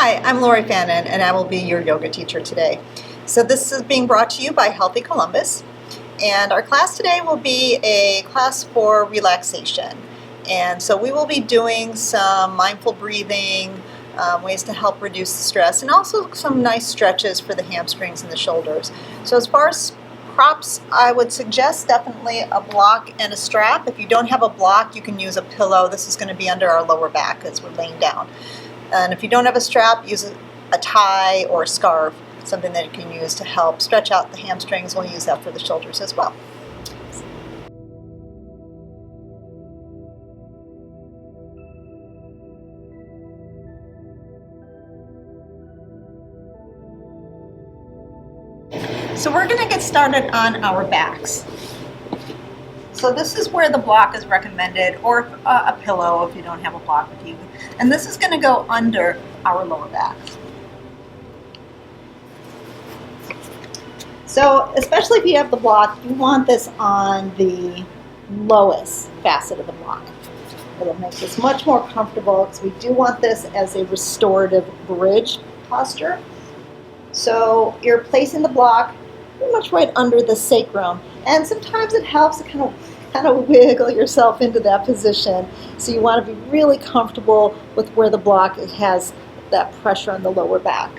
Hi, I'm Lori Fannin, and I will be your yoga teacher today. So this is being brought to you by Healthy Columbus, and our class today will be a class for relaxation. And so we will be doing some mindful breathing, ways to help reduce the stress, and also some nice stretches for the hamstrings and the shoulders. So as far as props, I would suggest definitely a block and a strap. If you don't have a block, you can use a pillow. This is going to be under our lower back as we're laying down. And if you don't have a strap, use a tie or a scarf, something that you can use to help stretch out the hamstrings. We'll use that for the shoulders as well. So we're going to get started on our backs. So this is where the block is recommended, or a pillow if you don't have a block with you. And this is going to go under our lower back. So especially if you have the block, you want this on the lowest facet of the block. It'll make this much more comfortable because we do want this as a restorative bridge posture. So you're placing the block pretty much right under the sacrum, and sometimes it helps to kind of wiggle yourself into that position. So you want to be really comfortable with where the block has that pressure on the lower back.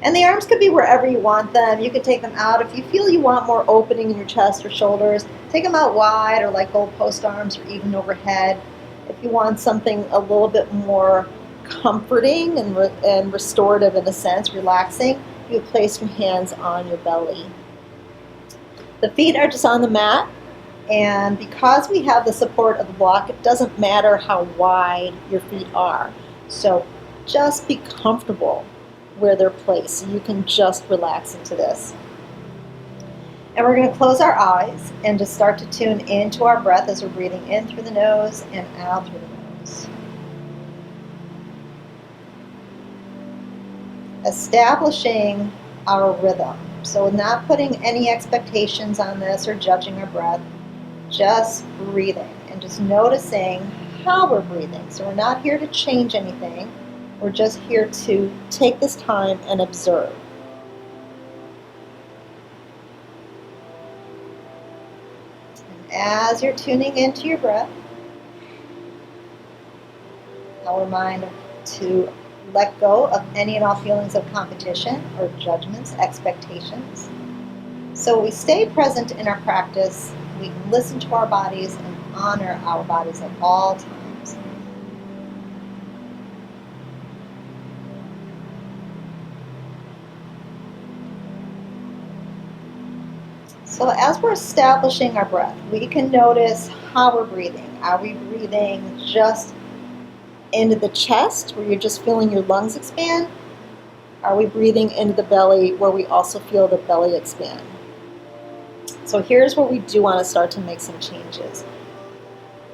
And the arms could be wherever you want them. You could take them out if you feel you want more opening in your chest or shoulders. Take them out wide, or like goalpost arms, or even overhead. If you want something a little bit more comforting and restorative in a sense, relaxing, you place your hands on your belly. The feet are just on the mat, and because we have the support of the block, it doesn't matter how wide your feet are. So just be comfortable where they're placed, so you can just relax into this. And we're going to close our eyes and just start to tune into our breath as we're breathing in through the nose and out through the nose. Establishing our rhythm. So not putting any expectations on this or judging our breath, just breathing and just noticing how we're breathing. So we're not here to change anything. We're just here to take this time and observe. And as you're tuning into your breath, I'll remind to let go of any and all feelings of competition or judgments, expectations. So we stay present in our practice. We listen to our bodies and honor our bodies at all times. So as we're establishing our breath, we can notice how we're breathing. Are we breathing just into the chest, where you're just feeling your lungs expand? Are we breathing into the belly, where we also feel the belly expand? So here's where we do want to start to make some changes.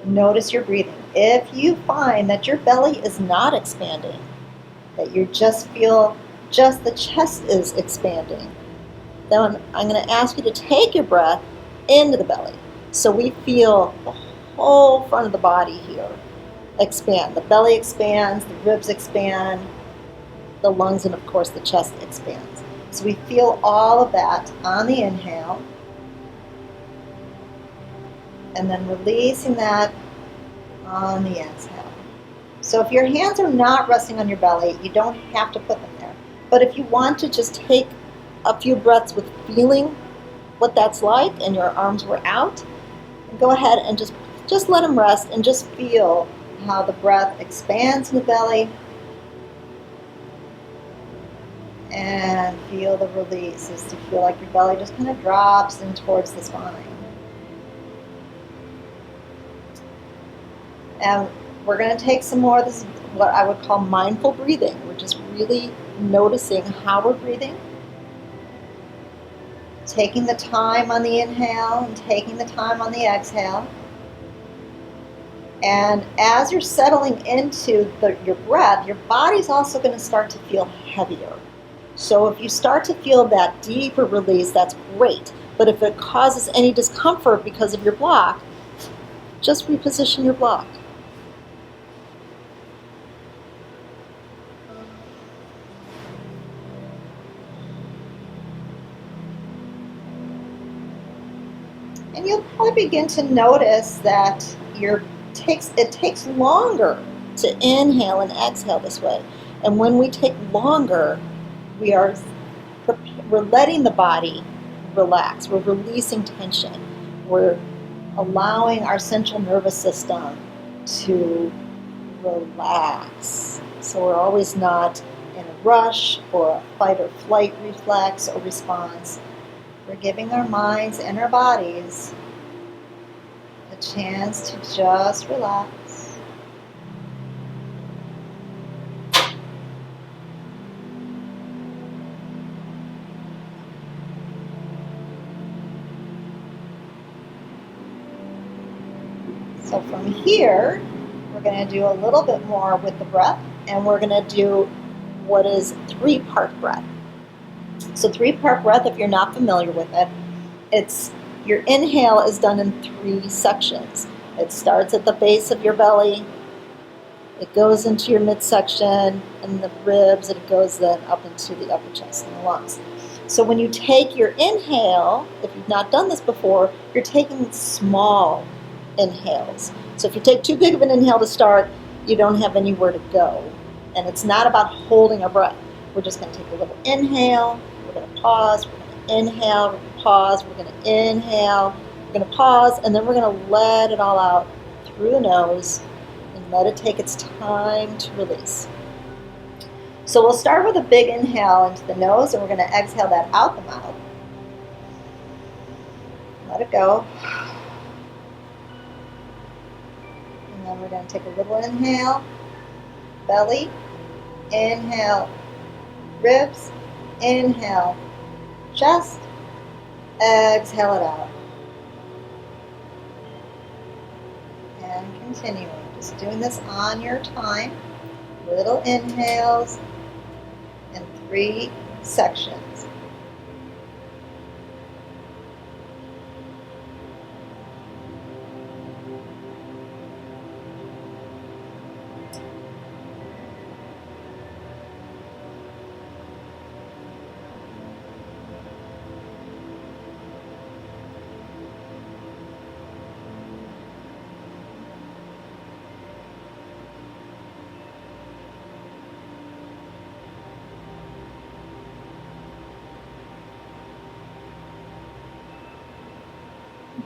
Notice your breathing. If you find that your belly is not expanding, that you just feel just the chest is expanding, then I'm going to ask you to take your breath into the belly. So we feel the whole front of the body here expand. The belly expands, the ribs expand, the lungs, and of course the chest expands. So we feel all of that on the inhale, and then releasing that on the exhale. So if your hands are not resting on your belly, you don't have to put them there. But if you want to just take a few breaths with feeling what that's like and your arms were out, go ahead and just let them rest and just feel how the breath expands in the belly, and feel the release as to feel like your belly just kind of drops in towards the spine. And we're going to take some more. This is what I would call mindful breathing. We're just really noticing how we're breathing, taking the time on the inhale and taking the time on the exhale. And as you're settling into your breath, your body's also going to start to feel heavier. So if you start to feel that deeper release, that's great. But if it causes any discomfort because of your block, just reposition your block. And you'll probably begin to notice that it takes longer to inhale and exhale this way. And when we take longer, we are we're letting the body relax. We're releasing tension. We're allowing our central nervous system to relax. So we're always not in a rush or a fight or flight reflex or response. We're giving our minds and our bodies a chance to just relax. So from here, we're going to do a little bit more with the breath, and we're going to do what is three-part breath. So three-part breath, if you're not familiar with it, it's your inhale is done in 3 sections. It starts at the base of your belly, it goes into your midsection and the ribs, and it goes then up into the upper chest and the lungs. So when you take your inhale, if you've not done this before, you're taking small inhales. So if you take too big of an inhale to start, you don't have anywhere to go. And it's not about holding our breath. We're just going to take a little inhale, we're going to pause, we're going to inhale, we're going to pause, we're going to inhale, we're going to pause, and then we're going to let it all out through the nose and let it take its time to release. So we'll start with a big inhale into the nose, and we're going to exhale that out the mouth. Let it go. And then we're going to take a little inhale, belly, inhale, ribs, inhale, chest, exhale it out. And continuing, just doing this on your time. Little inhales in 3 sections.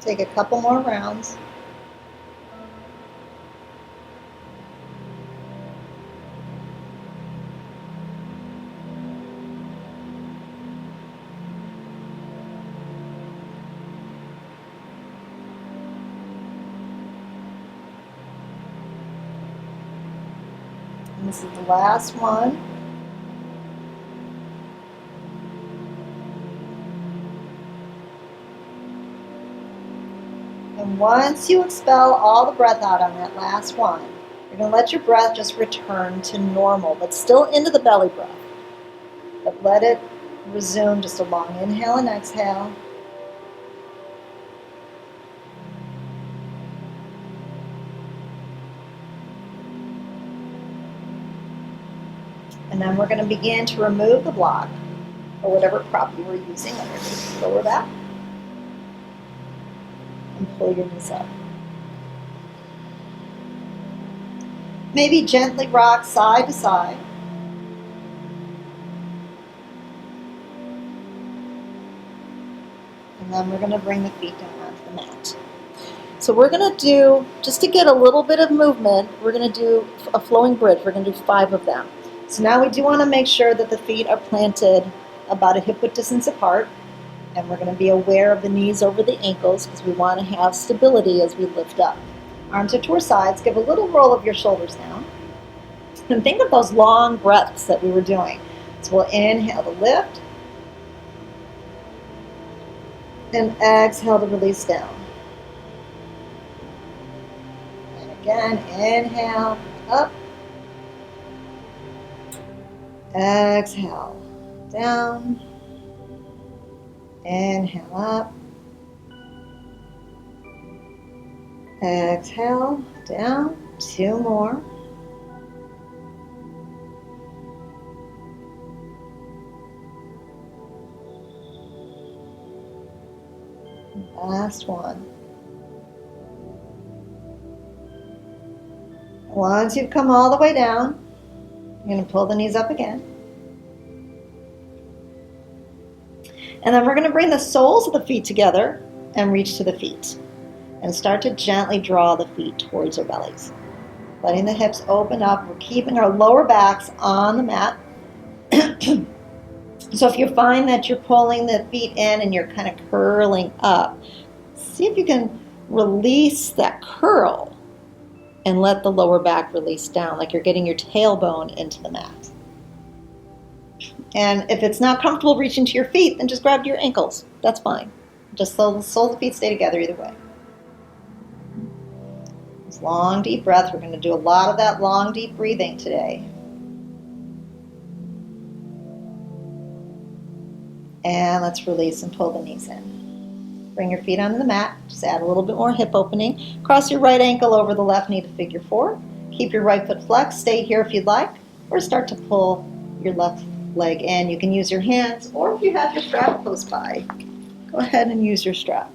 Take a couple more rounds. And this is the last one. And once you expel all the breath out on that last one, you're going to let your breath just return to normal, but still into the belly breath. But let it resume just a long inhale and exhale. And then we're going to begin to remove the block, or whatever prop you were using underneath the lower back. And pull your knees up. Maybe gently rock side to side. And then we're going to bring the feet down onto the mat. So we're going to do, just to get a little bit of movement, we're going to do a flowing bridge. We're going to do 5 of them. So now we do want to make sure that the feet are planted about a hip width distance apart. And we're going to be aware of the knees over the ankles because we want to have stability as we lift up. Arms are to our sides. Give a little roll of your shoulders down. And think of those long breaths that we were doing. So we'll inhale to lift. And exhale to release down. And again, inhale, up. Exhale, down. Inhale up. Exhale, down. 2 more. Last one. Once you've come all the way down, you're going to pull the knees up again. And then we're going to bring the soles of the feet together and reach to the feet. And start to gently draw the feet towards our bellies. Letting the hips open up. We're keeping our lower backs on the mat. So if you find that you're pulling the feet in and you're kind of curling up, see if you can release that curl and let the lower back release down, like you're getting your tailbone into the mat. And if it's not comfortable reaching to your feet, then just grab your ankles. That's fine. Just so the soles of the feet stay together either way. This long, deep breath. We're going to do a lot of that long, deep breathing today. And let's release and pull the knees in. Bring your feet onto the mat. Just add a little bit more hip opening. Cross your right ankle over the left knee to figure four. Keep your right foot flexed. Stay here if you'd like. Or start to pull your left leg in. You can use your hands, or if you have your strap close by, go ahead and use your strap.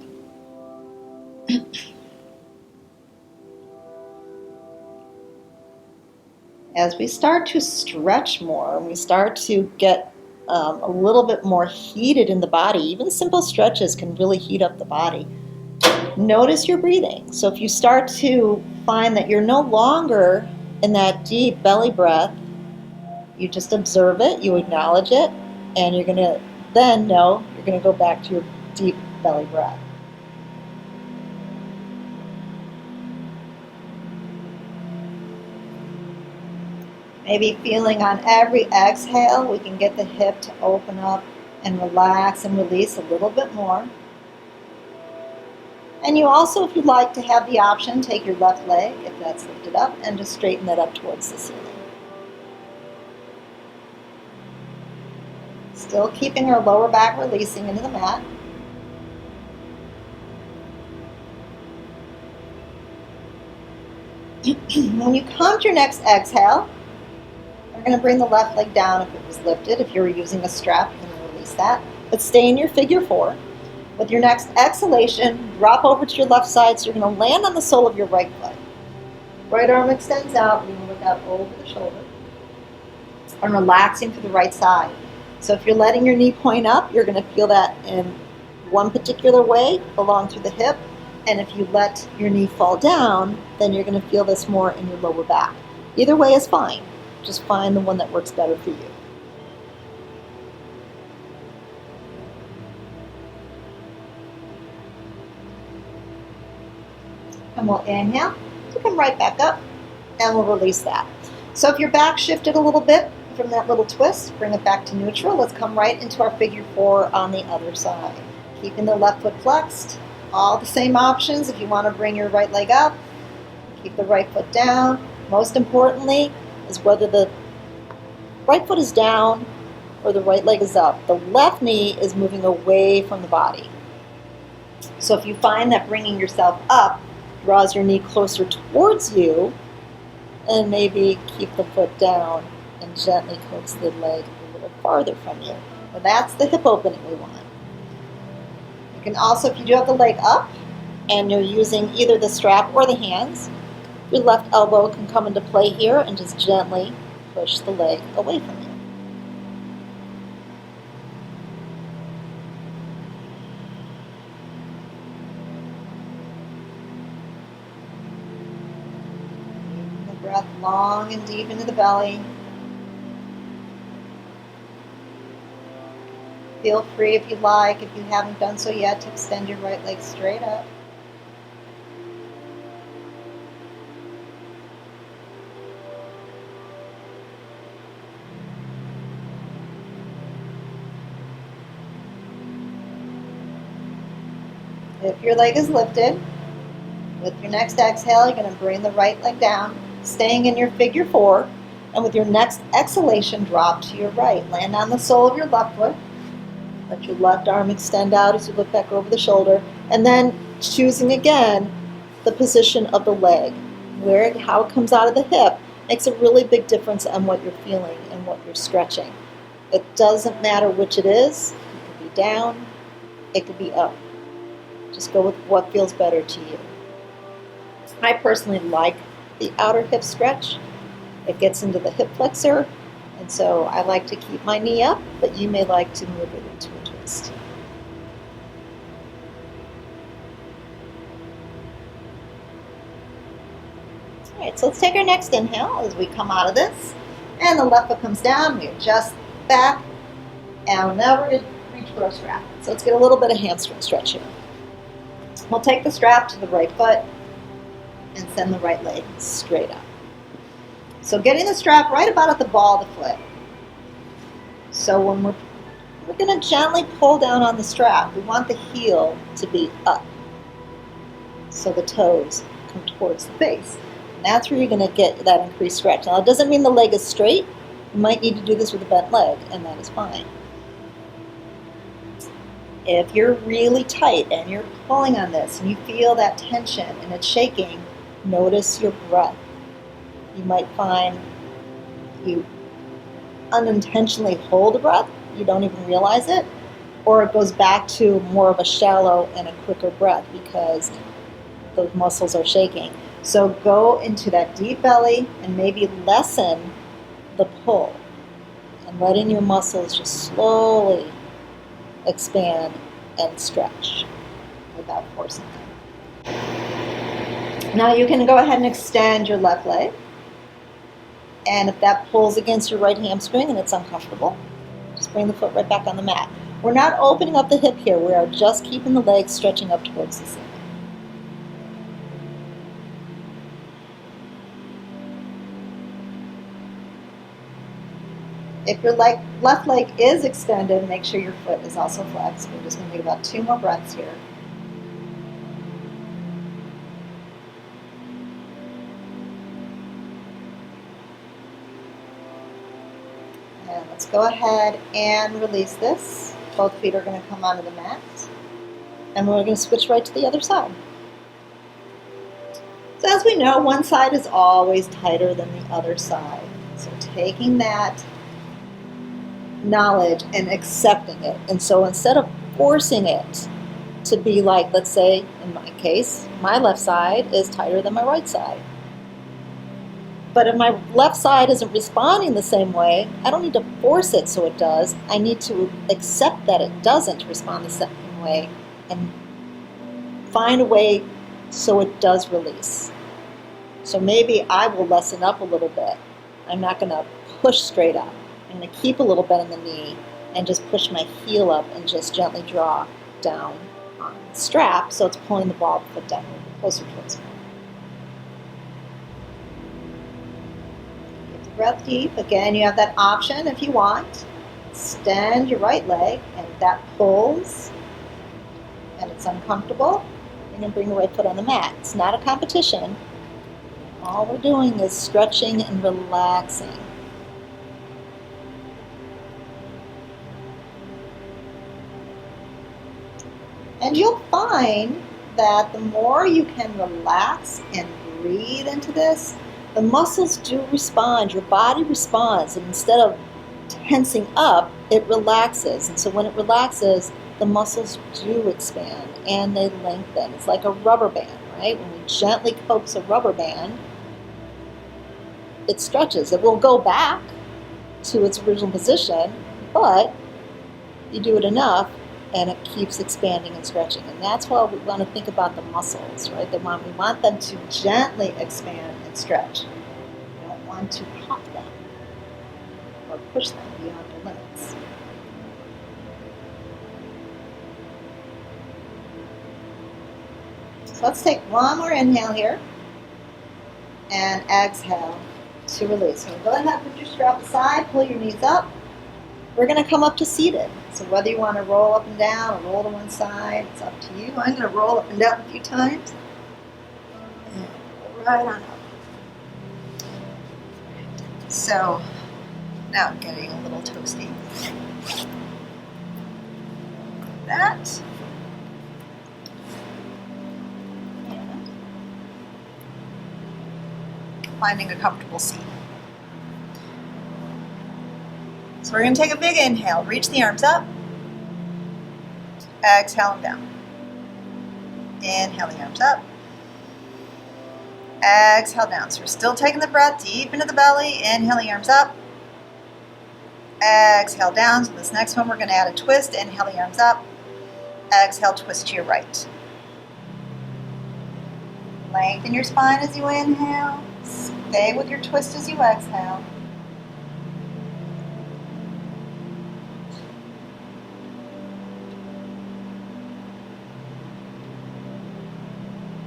As we start to stretch more, and we start to get a little bit more heated in the body, even simple stretches can really heat up the body. Notice your breathing. So if you start to find that you're no longer in that deep belly breath, you just observe it, you acknowledge it, and you're going to then know you're going to go back to your deep belly breath. Maybe feeling on every exhale, we can get the hip to open up and relax and release a little bit more. And you also, if you'd like to have the option, take your left leg, if that's lifted up, and just straighten that up towards the ceiling. Still keeping our lower back releasing into the mat. When you come to your next exhale, we're going to bring the left leg down if it was lifted. If you were using a strap, you can release that. But stay in your figure four. With your next exhalation, drop over to your left side, so you're going to land on the sole of your right foot. Right arm extends out, you can look out over the shoulder. And relaxing to the right side. So if you're letting your knee point up, you're going to feel that in one particular way, along through the hip. And if you let your knee fall down, then you're going to feel this more in your lower back. Either way is fine. Just find the one that works better for you. And we'll inhale to come right back up, and we'll release that. So if your back shifted a little bit from that little twist, bring it back to neutral. Let's come right into our figure four on the other side. Keeping the left foot flexed. All the same options. If you want to bring your right leg up, keep the right foot down. Most importantly is whether the right foot is down or the right leg is up. The left knee is moving away from the body. So if you find that bringing yourself up draws your knee closer towards you, and maybe keep the foot down and gently coax the leg a little farther from you. Now that's the hip opening we want. You can also, if you do have the leg up and you're using either the strap or the hands, your left elbow can come into play here and just gently push the leg away from you. The breath long and deep into the belly. Feel free, if you like, if you haven't done so yet, to extend your right leg straight up. If your leg is lifted, with your next exhale, you're going to bring the right leg down, staying in your figure four, and with your next exhalation, drop to your right. Land on the sole of your left foot. Let your left arm extend out as you look back over the shoulder, and then choosing again the position of the leg. How it comes out of the hip makes a really big difference on what you're feeling and what you're stretching. It doesn't matter which it is. It could be down, it could be up. Just go with what feels better to you. I personally like the outer hip stretch. It gets into the hip flexor, and so I like to keep my knee up, but you may like to move it into a twist. All right, so let's take our next inhale as we come out of this. And the left foot comes down, we adjust back, and now we're going to reach for our strap. So let's get a little bit of hamstring stretch here. We'll take the strap to the right foot and send the right leg straight up. So getting the strap right about at the ball of the foot. So when we're going to gently pull down on the strap, we want the heel to be up. So the toes come towards the base. And that's where you're going to get that increased stretch. Now it doesn't mean the leg is straight. You might need to do this with a bent leg, and that is fine. If you're really tight and you're pulling on this and you feel that tension and it's shaking, notice your breath. You might find you unintentionally hold a breath, you don't even realize it, or it goes back to more of a shallow and a quicker breath because those muscles are shaking. So go into that deep belly and maybe lessen the pull and letting your muscles just slowly expand and stretch without forcing them. Now you can go ahead and extend your left leg. And if that pulls against your right hamstring and it's uncomfortable, just bring the foot right back on the mat. We're not opening up the hip here. We are just keeping the leg stretching up towards the ceiling. If your left leg is extended, make sure your foot is also flexed. We're just going to take about 2 more breaths here. And let's go ahead and release this. Both feet are going to come onto the mat. And we're going to switch right to the other side. So as we know, one side is always tighter than the other side. So taking that knowledge and accepting it. And so instead of forcing it to be like, let's say, in my case, my left side is tighter than my right side. But if my left side isn't responding the same way, I don't need to force it so it does. I need to accept that it doesn't respond the same way and find a way so it does release. So maybe I will lessen up a little bit. I'm not going to push straight up. I'm going to keep a little bend in the knee and just push my heel up and just gently draw down on the strap so it's pulling the ball of the foot down closer towards me. Get the breath deep. Again, you have that option if you want. Extend your right leg, and if that pulls and it's uncomfortable, you're going to bring the right foot on the mat. It's not a competition. All we're doing is stretching and relaxing. And you'll find that the more you can relax and breathe into this, the muscles do respond. Your body responds. And instead of tensing up, it relaxes. And so when it relaxes, the muscles do expand and they lengthen. It's like a rubber band, right? When we gently coax a rubber band, it stretches. It will go back to its original position, but you do it enough, and it keeps expanding and stretching. And that's why we want to think about the muscles, right? We want them to gently expand and stretch. We don't want to pop them or push them beyond their limits. So let's take one more inhale here and exhale to release. So go ahead, put your strap aside, pull your knees up. We're going to come up to seated. So whether you want to roll up and down or roll to one side, it's up to you. I'm going to roll up and down a few times. And right on up. So now I'm getting a little toasty. Like that. And finding a comfortable seat. So we're going to take a big inhale. Reach the arms up. Exhale them down. Inhale the arms up. Exhale down. So we're still taking the breath deep into the belly. Inhale the arms up. Exhale down. So this next one we're going to add a twist. Inhale the arms up. Exhale, twist to your right. Lengthen your spine as you inhale. Stay with your twist as you exhale.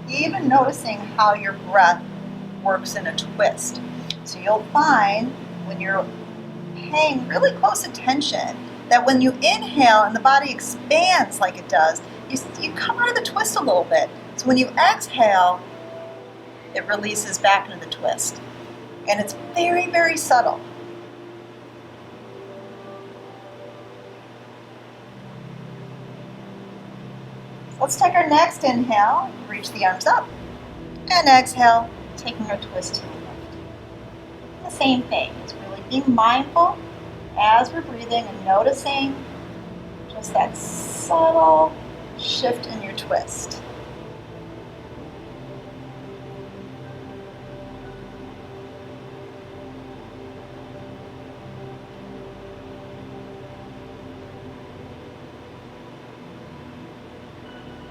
Even noticing how your breath works in a twist. So you'll find when you're paying really close attention that when you inhale and the body expands like it does, you come out of the twist a little bit. So when you exhale, it releases back into the twist. And it's very, very subtle. Let's take our next inhale, reach the arms up, and exhale, taking our twist to the left. The same thing, it's really being mindful as we're breathing and noticing just that subtle shift in your twist.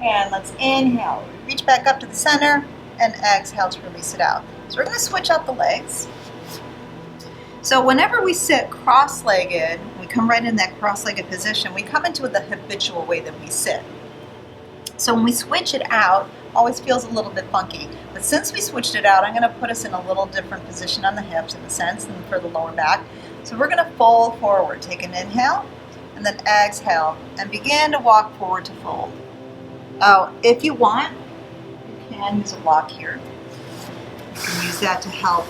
And let's inhale, reach back up to the center, and exhale to release it out. So we're going to switch out the legs. So whenever we sit cross-legged, we come right in that cross-legged position, we come into the habitual way that we sit. So when we switch it out, always feels a little bit funky. But since we switched it out, I'm going to put us in a little different position on the hips in a sense than for the lower back. So we're going to fold forward. Take an inhale, and then exhale, and begin to walk forward to fold. If you want, you can use a block here. You can use that to help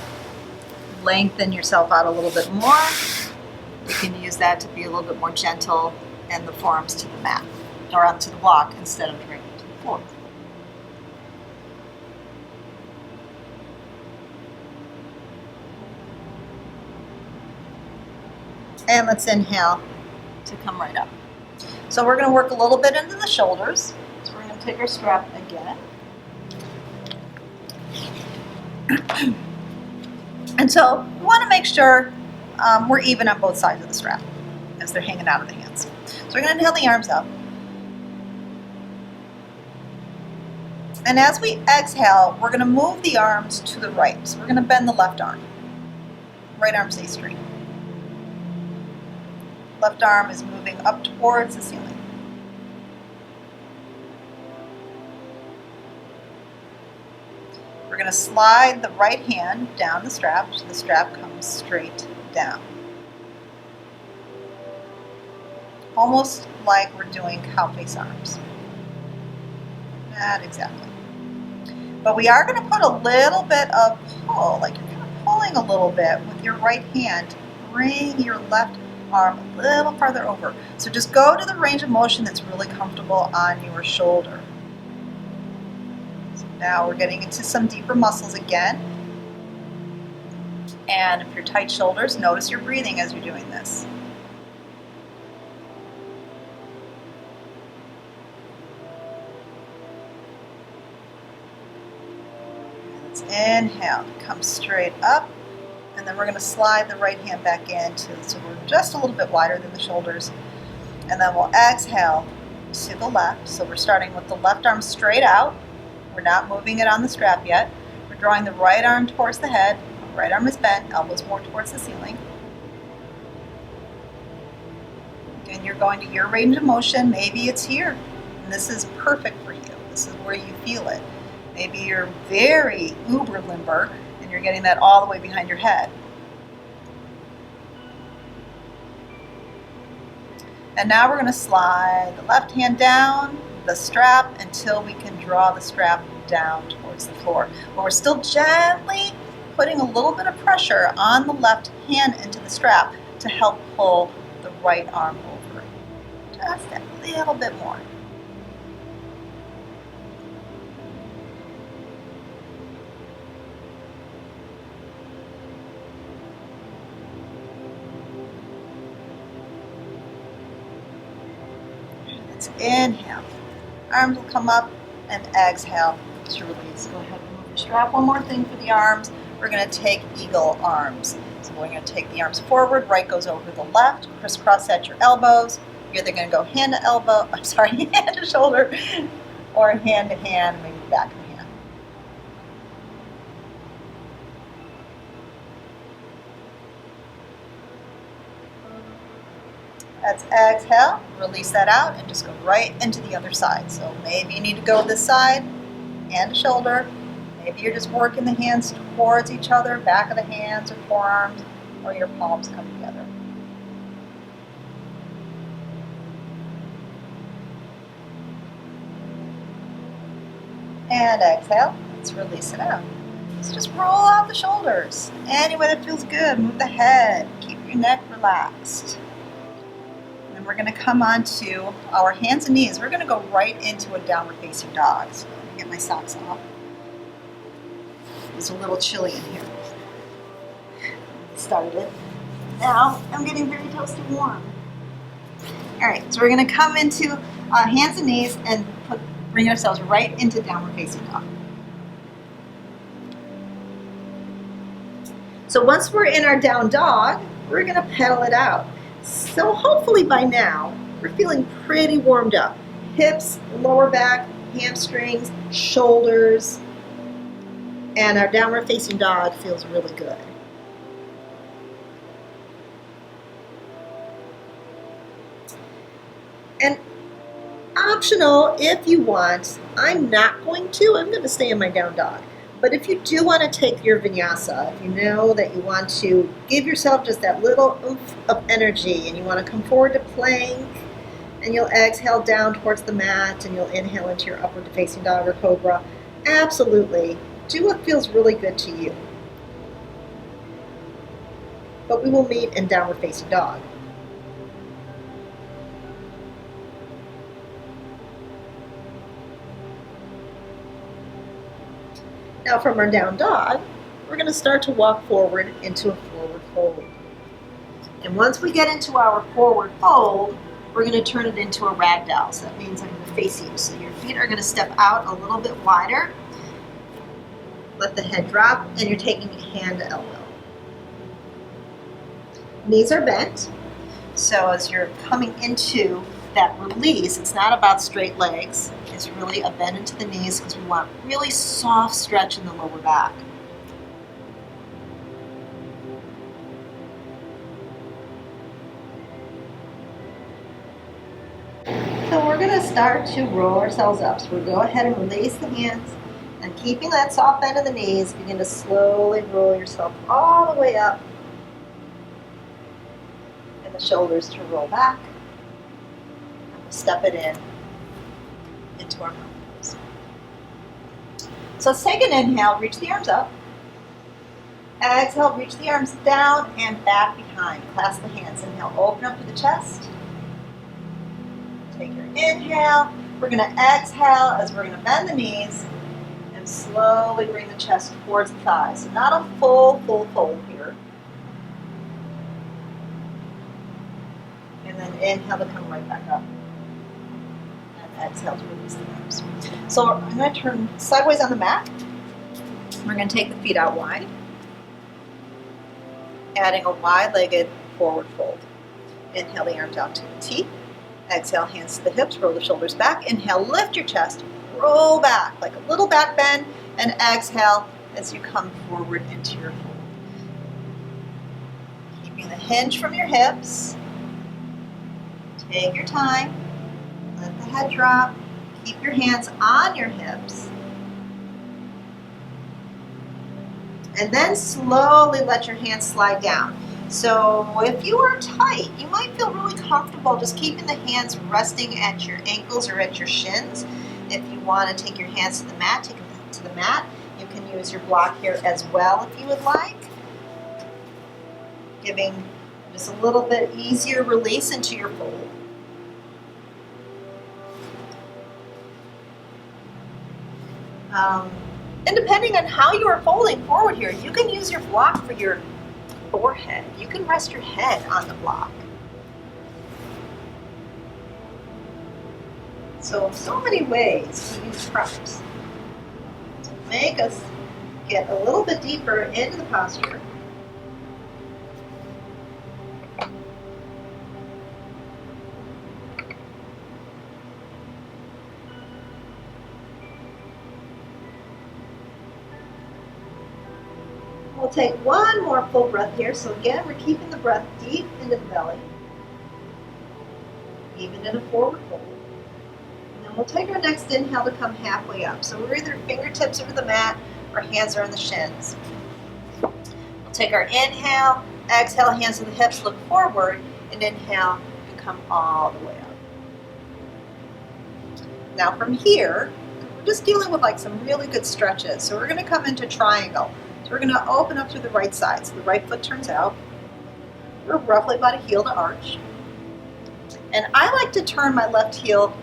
lengthen yourself out a little bit more. You can use that to be a little bit more gentle and the forearms to the mat or onto the block instead of right to the floor. And let's inhale to come right up. So we're going to work a little bit into the shoulders. So we're going to take our strap again. And so we want to make sure we're even on both sides of the strap as they're hanging out of the hands. So we're going to inhale the arms up. And as we exhale, we're going to move the arms to the right. So we're going to bend the left arm. Right arm stays straight. Left arm is moving up towards the ceiling. We're going to slide the right hand down the strap so the strap comes straight down. Almost like we're doing cow face arms. Not exactly. But we are going to put a little bit of pull, like you're kind of pulling a little bit with your right hand to bring your left arm a little farther over. So just go to the range of motion that's really comfortable on your shoulder. So now we're getting into some deeper muscles again. And if you're tight shoulders, notice your breathing as you're doing this. Let's inhale, come straight up. And then we're going to slide the right hand back in so we're just a little bit wider than the shoulders. And then we'll exhale to the left. So we're starting with the left arm straight out. We're not moving it on the strap yet. We're drawing the right arm towards the head. Right arm is bent, elbows more towards the ceiling. Again, you're going to your range of motion. Maybe it's here. And this is perfect for you. This is where you feel it. Maybe you're very uber limber. You're getting that all the way behind your head. And now we're going to slide the left hand down the strap until we can draw the strap down towards the floor. But we're still gently putting a little bit of pressure on the left hand into the strap to help pull the right arm over. Just a little bit more. Inhale. Arms will come up and exhale to release. Go ahead and move your strap. One more thing for the arms. We're going to take eagle arms. So we're going to take the arms forward, right goes over the left, crisscross at your elbows. You're either going to go hand to elbow, hand to shoulder, or hand to hand, maybe back of the hand. Let's exhale, release that out, and just go right into the other side. So maybe you need to go this side, hand to shoulder. Maybe you're just working the hands towards each other, back of the hands or forearms, or your palms come together. And exhale, let's release it out. So just roll out the shoulders. Any way that feels good. Move the head, keep your neck relaxed. And then we're gonna come onto our hands and knees. We're gonna go right into a downward facing dog. So let me get my socks off. It's a little chilly in here. Started it. Now I'm getting very toasty warm. All right, so we're going to come into hands and knees and bring ourselves right into downward facing dog. So once we're in our down dog, we're going to pedal it out. So hopefully by now we're feeling pretty warmed up. Hips, lower back, hamstrings, shoulders. And our downward facing dog feels really good. And optional, if you want, I'm not going to stay in my down dog. But if you do want to take your vinyasa, if you know that you want to give yourself just that little oomph of energy and you want to come forward to plank, and you'll exhale down towards the mat and you'll inhale into your upward facing dog or cobra, absolutely. Do what feels really good to you. But we will meet in downward facing dog. Now from our down dog, we're going to start to walk forward into a forward fold. And once we get into our forward fold, we're going to turn it into a ragdoll. So that means I'm going to face you. So your feet are going to step out a little bit wider. Let the head drop, and you're taking hand to elbow. Knees are bent, so as you're coming into that release, it's not about straight legs. It's really a bend into the knees because we want really soft stretch in the lower back. So we're going to start to roll ourselves up. So we'll go ahead and release the hands. And keeping that soft bend of the knees, begin to slowly roll yourself all the way up. And the shoulders to roll back. And we'll step it into our mountain pose. So let's take an inhale, reach the arms up. Exhale, reach the arms down and back behind. Clasp the hands. Inhale, open up to the chest. Take your inhale. We're going to exhale as we're going to bend the knees. And slowly bring the chest towards the thighs. So not a full fold here. And then inhale to come right back up. And exhale to release the arms. So I'm going to turn sideways on the mat. We're going to take the feet out wide. Adding a wide-legged forward fold. Inhale the arms out to the T. Exhale, hands to the hips, roll the shoulders back. Inhale, lift your chest. Roll back like a little back bend, and exhale as you come forward into your fold. Keeping the hinge from your hips. Take your time. Let the head drop. Keep your hands on your hips. And then slowly let your hands slide down. So if you are tight, you might feel really comfortable just keeping the hands resting at your ankles or at your shins. If you want to take your hands to the mat, take them to the mat. You can use your block here as well if you would like. Giving just a little bit easier release into your fold. And depending on how you are folding forward here, you can use your block for your forehead. You can rest your head on the block. So many ways to use props to make us get a little bit deeper into the posture. We'll take one more full breath here. So again, we're keeping the breath deep into the belly, even in a forward fold. And then we'll take our next inhale to come halfway up. So we're either fingertips over the mat or hands are on the shins. We'll take our inhale, exhale, hands to the hips, look forward, and inhale and come all the way up. Now from here, we're just dealing with like some really good stretches. So we're going to come into triangle. We're going to open up through the right side. So the right foot turns out. We're roughly about a heel to arch. And I like to turn my left heel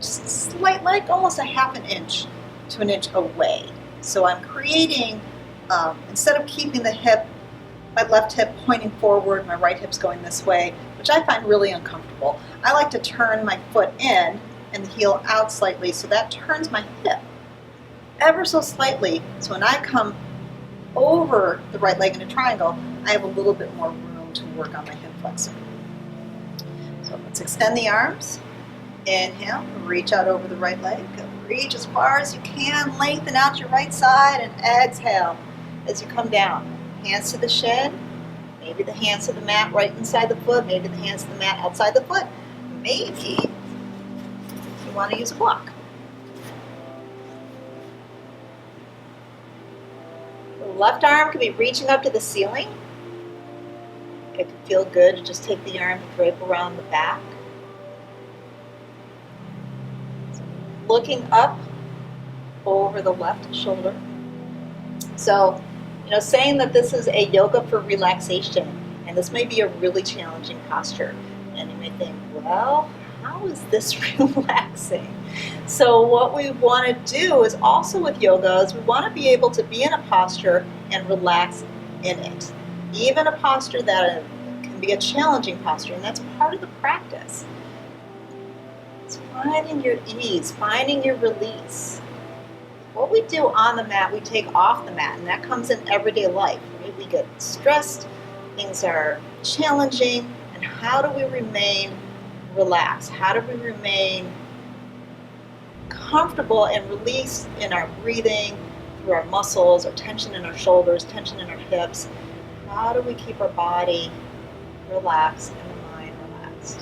just slight, like almost a half an inch to an inch away. So I'm creating, instead of keeping the hip, my left hip pointing forward, my right hip's going this way, which I find really uncomfortable. I like to turn my foot in and the heel out slightly, so that turns my hip ever so slightly. So when I come over the right leg in a triangle, I have a little bit more room to work on my hip flexor. So let's extend the arms. Inhale, reach out over the right leg. Reach as far as you can, lengthen out your right side, and exhale as you come down. Hands to the shin, maybe the hands to the mat right inside the foot, maybe the hands to the mat outside the foot. Maybe you want to use a block. The left arm could be reaching up to the ceiling. It could feel good to just take the arm and drape around the back. So looking up over the left shoulder. So, saying that this is a yoga for relaxation, and this may be a really challenging posture. And you may think, well, how is this relaxing? So what we want to do is also with yoga is we want to be able to be in a posture and relax in it. Even a posture that can be a challenging posture, and that's part of the practice. It's finding your ease, finding your release. What we do on the mat, we take off the mat, and that comes in everyday life. Right? We get stressed, things are challenging, and how do we remain relaxed? How do we remain comfortable and released in our breathing, through our muscles, or tension in our shoulders, tension in our hips? How do we keep our body relaxed and the mind relaxed?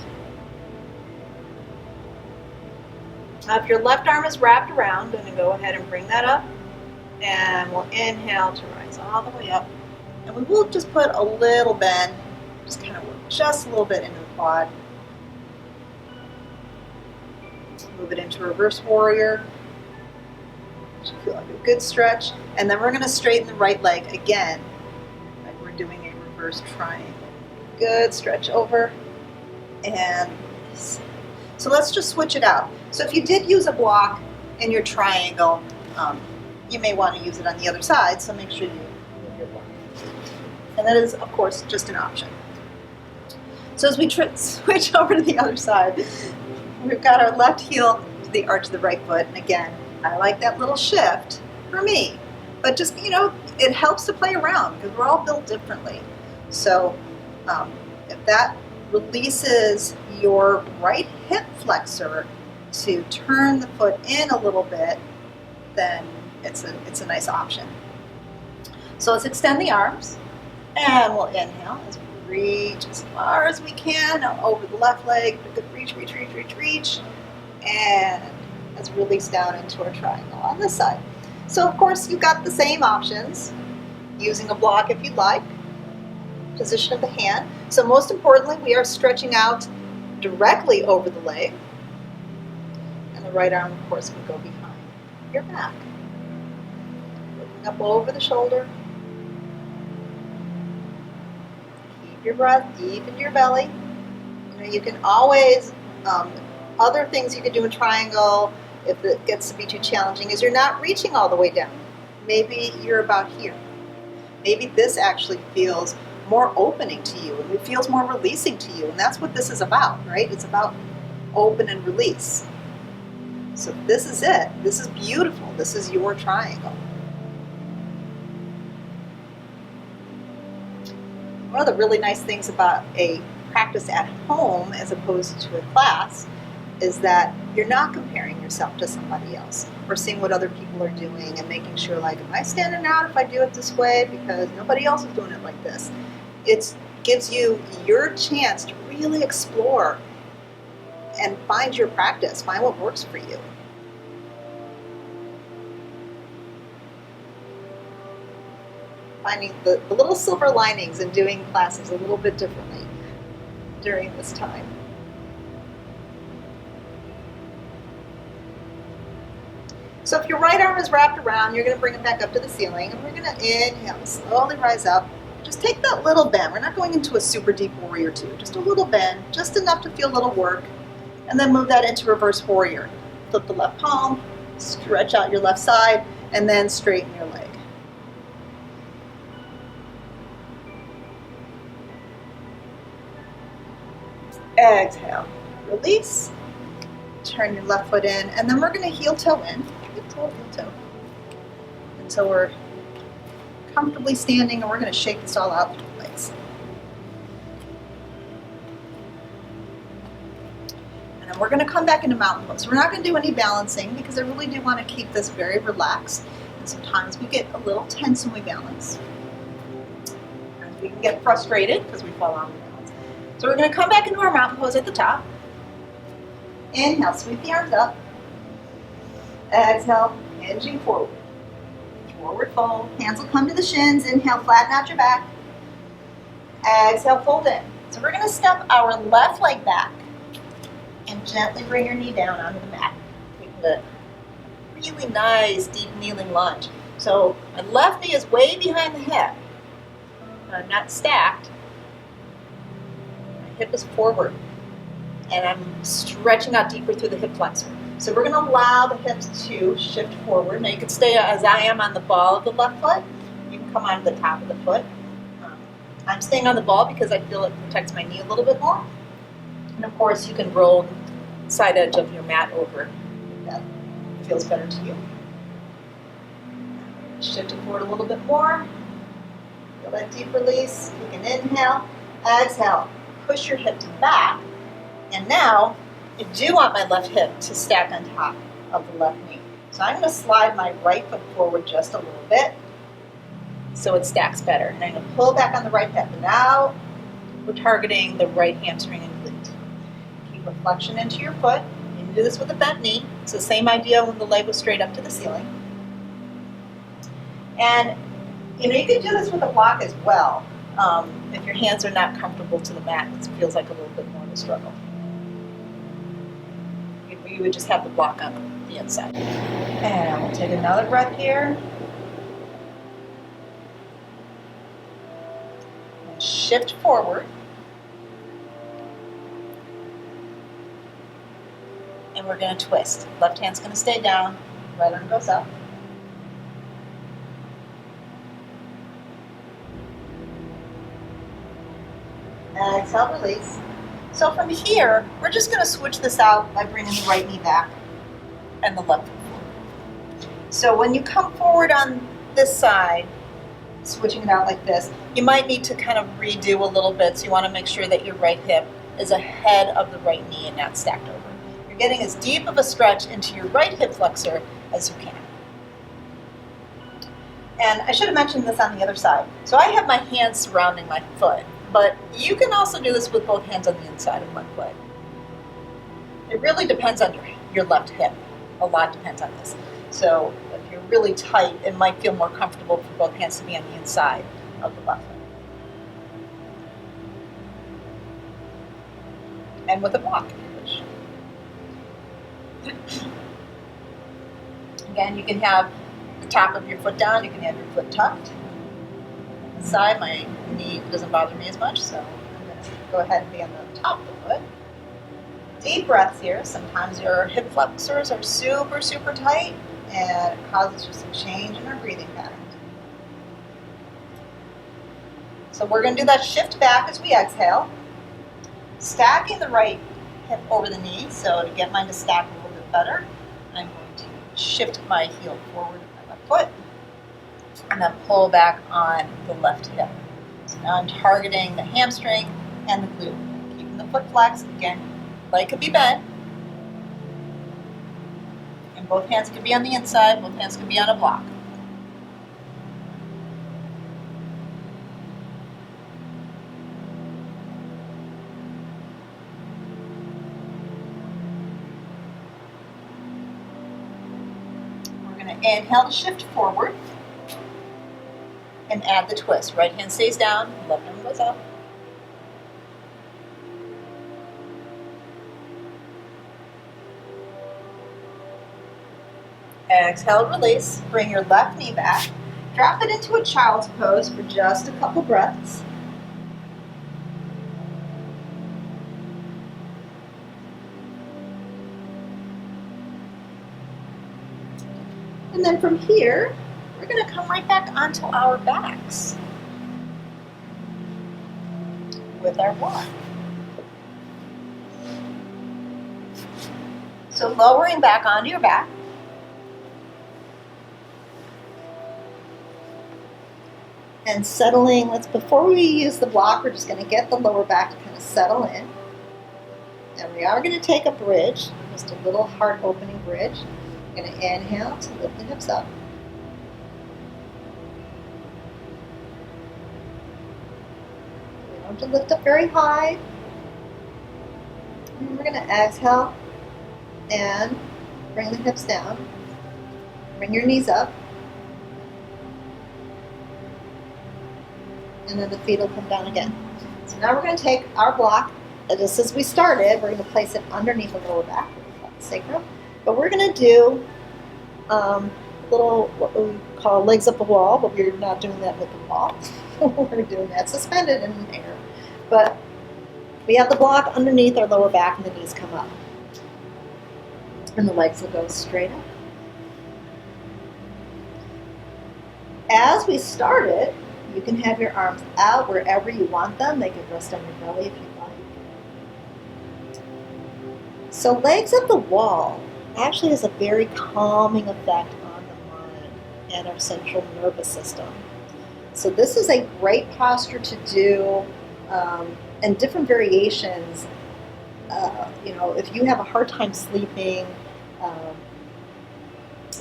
Now, if your left arm is wrapped around, I'm going to go ahead and bring that up, and we'll inhale to rise all the way up. And we will just put a little bend, just kind of work just a little bit into the quad. Move it into reverse warrior. Should feel like a good stretch. And then we're going to straighten the right leg again, like we're doing a reverse triangle. Good stretch over. And so let's just switch it out. So if you did use a block in your triangle, you may want to use it on the other side, so make sure you move your block. And that is, of course, just an option. So as we switch over to the other side, we've got our left heel to the arch of the right foot. And again, I like that little shift for me. But just, it helps to play around because we're all built differently. So if that releases your right hip flexor to turn the foot in a little bit, then it's a nice option. So let's extend the arms, and we'll inhale as we reach as far as we can over the left leg. Good reach, reach, reach, reach, reach, and let's release down into our triangle on this side. So of course you've got the same options, using a block if you'd like, position of the hand. So most importantly, we are stretching out directly over the leg, and the right arm, of course, can go behind your back. Looking up over the shoulder. Keep your breath deep in your belly. You can always, other things you can do in triangle, if it gets to be too challenging, is you're not reaching all the way down. Maybe you're about here. Maybe this actually feels more opening to you, and it feels more releasing to you, and that's what this is about, right? It's about open and release. So this is it. This is beautiful. This is your triangle. One of the really nice things about a practice at home as opposed to a class is that you're not comparing yourself to somebody else or seeing what other people are doing and making sure, like, am I standing out if I do it this way because nobody else is doing it like this? It gives you your chance to really explore and find your practice, find what works for you. Finding the little silver linings and doing classes a little bit differently during this time. So if your right arm is wrapped around, you're going to bring it back up to the ceiling, and we're going to inhale, slowly rise up. Just take that little bend. We're not going into a super deep warrior two, just a little bend, just enough to feel a little work, and then move that into reverse warrior. Flip the left palm, stretch out your left side, and then straighten your leg. Exhale, release, turn your left foot in, and then we're going to heel toe in. Heel toe. Until we're comfortably standing, and we're going to shake this all out through the legs. And then we're going to come back into mountain pose. We're not going to do any balancing because I really do want to keep this very relaxed. And sometimes we get a little tense when we balance. And we can get frustrated because we fall out of balance. So we're going to come back into our mountain pose at the top. Inhale, sweep the arms up. Exhale, hinging forward. Forward fold. Hands will come to the shins. Inhale, flatten out your back. Exhale, fold in. So we're going to step our left leg back and gently bring your knee down onto the mat. Taking a really nice deep kneeling lunge. So my left knee is way behind the hip. I'm not stacked. My hip is forward. And I'm stretching out deeper through the hip flexor. So we're going to allow the hips to shift forward. Now you can stay as I am on the ball of the left foot. You can come onto the top of the foot. I'm staying on the ball because I feel it protects my knee a little bit more. And of course you can roll the side edge of your mat over if that feels better to you. Shift it forward a little bit more. Feel that deep release. You can inhale, exhale, push your hips back. And now, I do want my left hip to stack on top of the left knee. So I'm going to slide my right foot forward just a little bit so it stacks better. And I'm going to pull back on the right hip. And now we're targeting the right hamstring and glute. Keep a flexion into your foot. You can do this with a bent knee. It's the same idea when the leg was straight up to the ceiling. And you can do this with a block as well. If your hands are not comfortable to the mat, it feels like a little bit more of a struggle. You would just have the block on the inside. And we'll take another breath here. And shift forward. And we're going to twist. Left hand's going to stay down, right arm goes up. Exhale, release. So from here, we're just going to switch this out by bringing the right knee back and the left foot forward. So when you come forward on this side, switching it out like this, you might need to kind of redo a little bit. So you want to make sure that your right hip is ahead of the right knee and not stacked over. You're getting as deep of a stretch into your right hip flexor as you can. And I should have mentioned this on the other side. So I have my hands surrounding my foot. But you can also do this with both hands on the inside of one foot. It really depends on your left hip. A lot depends on this. So if you're really tight, it might feel more comfortable for both hands to be on the inside of the left foot. And with a block if you wish. Again, you can have the top of your foot down, you can have your foot tucked. Side, my knee doesn't bother me as much, so I'm going to go ahead and be on the top of the foot. Deep breaths here. Sometimes your hip flexors are super, super tight, and it causes just a change in our breathing pattern. So we're going to do that shift back as we exhale, stacking the right hip over the knee. So to get mine to stack a little bit better, I'm going to shift my heel forward with my left foot and then pull back on the left hip. So now I'm targeting the hamstring and the glute. Keeping the foot flexed. Again, leg could be bent. And both hands could be on the inside, both hands could be on a block. We're going to inhale to shift forward and add the twist. Right hand stays down, left arm goes up. Exhale, release. Bring your left knee back. Drop it into a child's pose for just a couple breaths. And then from here, we're going to come right back onto our backs with our block. So lowering back onto your back. And settling, before we use the block, we're just going to get the lower back to kind of settle in. And we are going to take a bridge, just a little heart opening bridge. We're going to inhale to lift the hips up. We don't have to lift up very high. And we're going to exhale and bring the hips down. Bring your knees up. And then the feet will come down again. So now we're going to take our block, just as we started, we're going to place it underneath the lower back, the sacrum. But we're going to do little, what we call legs up the wall, but we're not doing that with the wall. We're doing that suspended in the air. But we have the block underneath our lower back and the knees come up. And the legs will go straight up. As we started, you can have your arms out wherever you want them. They can rest on your belly if you like. So legs up the wall actually has a very calming effect on the mind and our central nervous system. So this is a great posture to do, and different variations. If you have a hard time sleeping,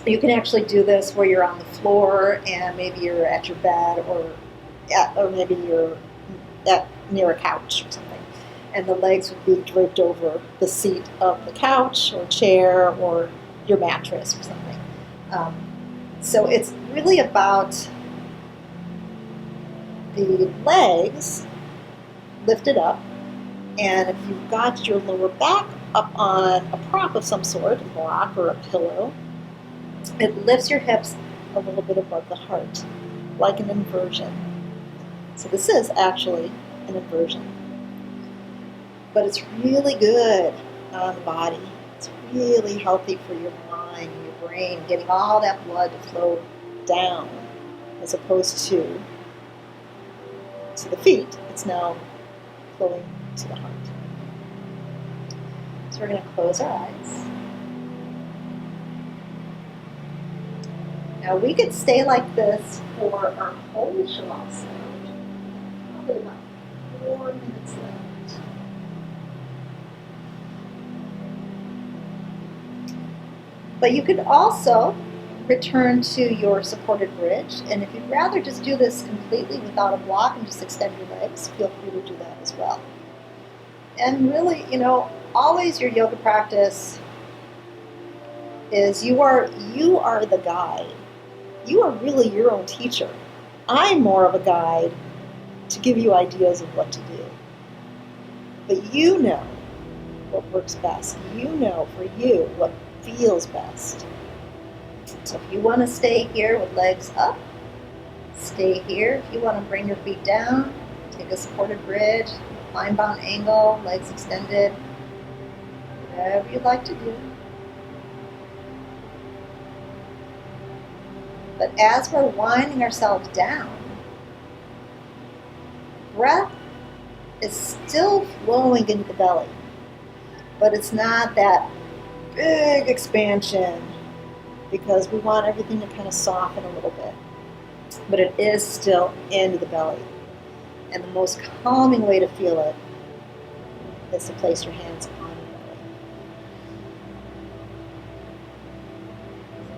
you can actually do this where you're on the floor and maybe you're at your bed or maybe you're near a couch or something. And the legs would be draped over the seat of the couch or chair or your mattress or something. So it's really about the legs lifted up, and if you've got your lower back up on a prop of some sort, a block or a pillow, it lifts your hips a little bit above the heart, like an inversion. So this is actually an inversion. But it's really good on the body. It's really healthy for your mind and your brain, getting all that blood to flow down as opposed to the feet. It's now flowing to the heart. So we're going to close our eyes. Now we could stay like this for our whole shavasana. Probably about 4 minutes left. But you could also return to your supported bridge, and if you'd rather just do this completely without a block and just extend your legs, feel free to do that as well. And really, always your yoga practice is you are the guide. You are really your own teacher. I'm more of a guide to give you ideas of what to do. But you know what works best. You know for you what feels best. So if you want to stay here with legs up, stay here. If you want to bring your feet down, take a supported bridge, recline bound angle, legs extended, whatever you'd like to do. But as we're winding ourselves down, breath is still flowing into the belly, but it's not that big expansion because we want everything to kind of soften a little bit. But it is still in the belly. And the most calming way to feel it is to place your hands on your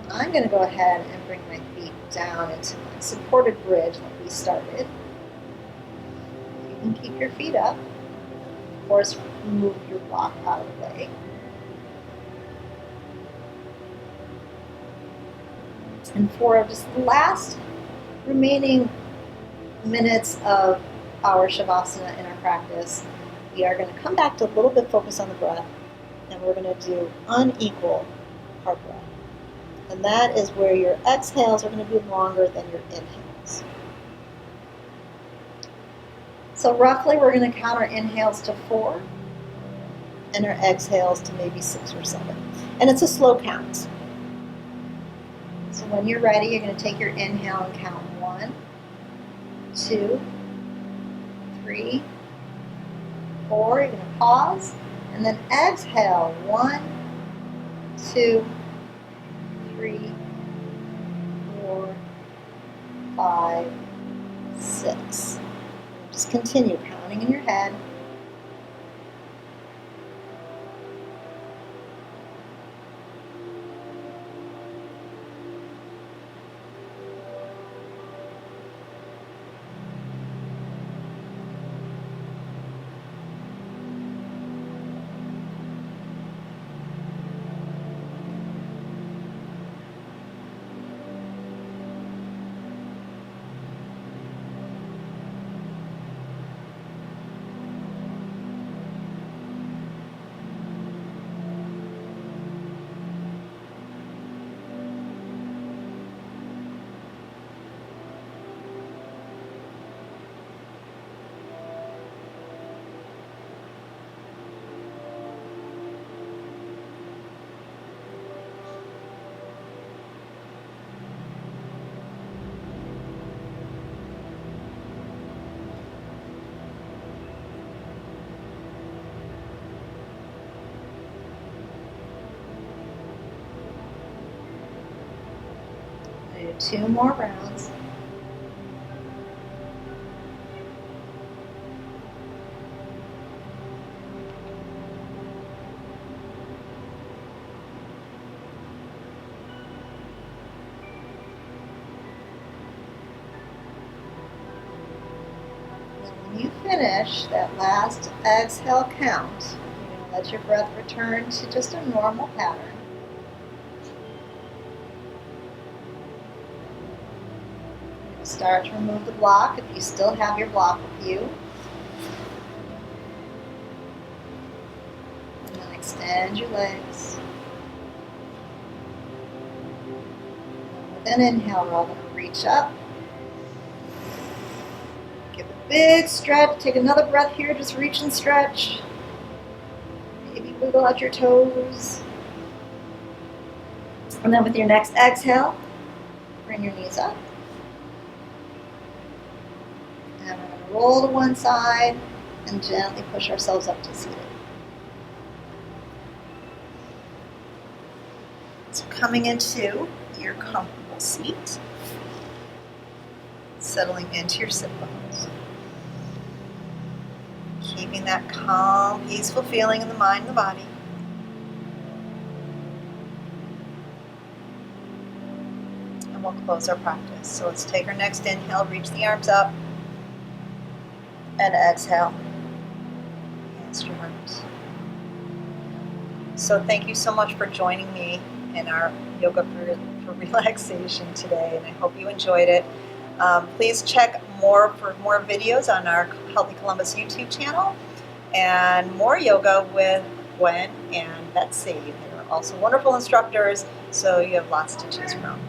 belly. I'm going to go ahead and bring my feet down into my supported bridge like we started. You can keep your feet up. Of course, move your block out of the way. And for just the last remaining minutes of our shavasana in our practice, we are going to come back to a little bit focus on the breath, and we're going to do unequal heart breath. And that is where your exhales are going to be longer than your inhales. So roughly we're going to count our inhales to 4 and our exhales to maybe 6 or 7. And it's a slow count. So when you're ready, you're going to take your inhale and count 1, 2, 3, 4. You're going to pause and then exhale 1, 2, 3, 4, 5, 6. Just continue counting in your head. Do 2 more rounds. When you finish that last exhale count, you're going to let your breath return to just a normal pattern. Start to remove the block if you still have your block with you. And then extend your legs. And with an inhale, we're all going to reach up. Give a big stretch. Take another breath here. Just reach and stretch. Maybe wiggle out your toes. And then with your next exhale, bring your knees up. And we're going to roll to one side and gently push ourselves up to seated. So coming into your comfortable seat, settling into your sit bones. Keeping that calm, peaceful feeling in the mind and the body. And we'll close our practice. So let's take our next inhale, reach the arms up. And exhale, hands to your heart. So thank you so much for joining me in our yoga for relaxation today, and I hope you enjoyed it. Please check for more videos on our Healthy Columbus YouTube channel, and more yoga with Gwen and Betsy. They're also wonderful instructors, so you have lots to choose from.